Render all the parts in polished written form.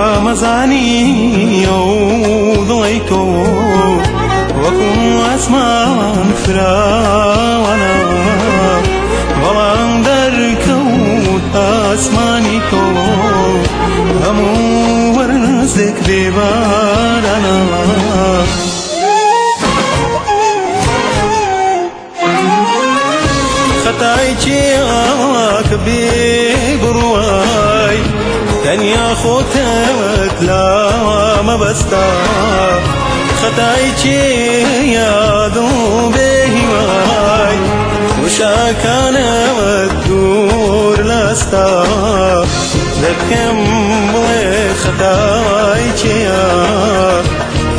ومزعني وضيته وكن أسمان فراونا والله دركوت أسمانيتو همو ورزك ببارنا خطايتي ببرواي تانيا خوتت لا ما بستا خطايتي يادو بهواي وشا كان الدور لاستا ذكم بلي خطايتي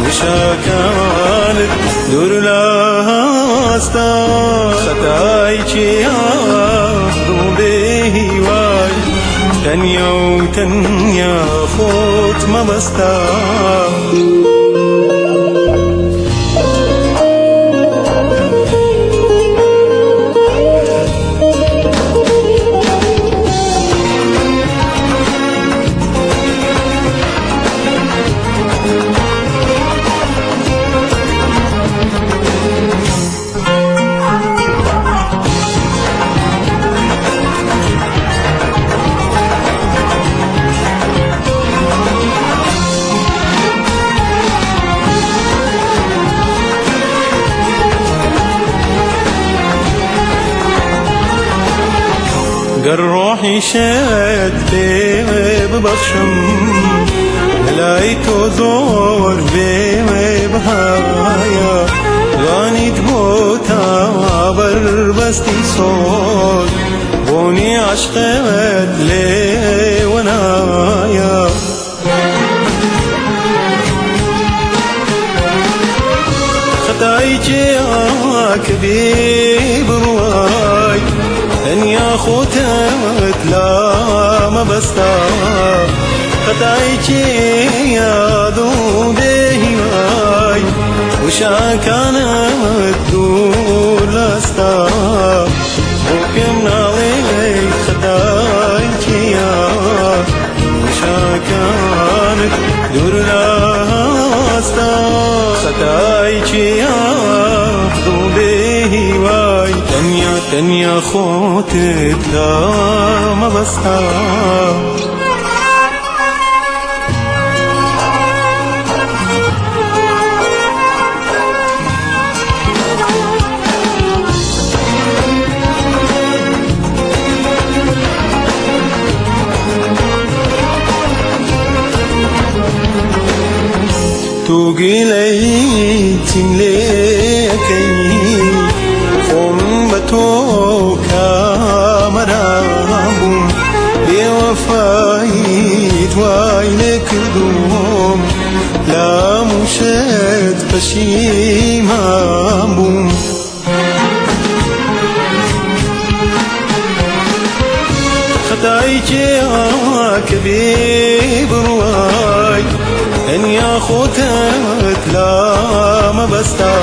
وشا كان الدور لاستا خطايتي يادو بهواي تنيا وتنيا خوت ما بستا قر روحي شد ببخشم ملايته زور بهايا غاني تبوتا بربستي صوت بوني عشقت لي ونايا خطايتي كبير برواي تنيا خوتت لا ما بستا خطايتي يادو بهواي وشا كان الدور لاستا وكمنا لي خطايتي وشا كان الدور لاستا خطايتي يادو بهواي تنيا خوتت لا ما بستا توقي لي تملكي قوم بتوكا مرام بوفايت ويلك دوم لا مشت بشيمام خطايتي كبير برواي تنيا خوتت لا ما بستا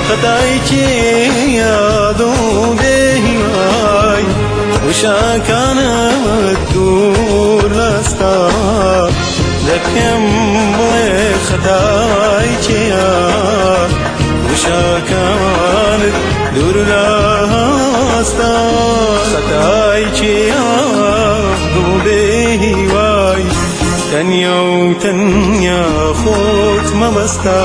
خطايتي يادو بهواي وشا كان الدور لاستا ذكم بلي خطايتي وشا كان الدور لاستا خطايتي تەنیا و تەنیا خۆت مەبەستە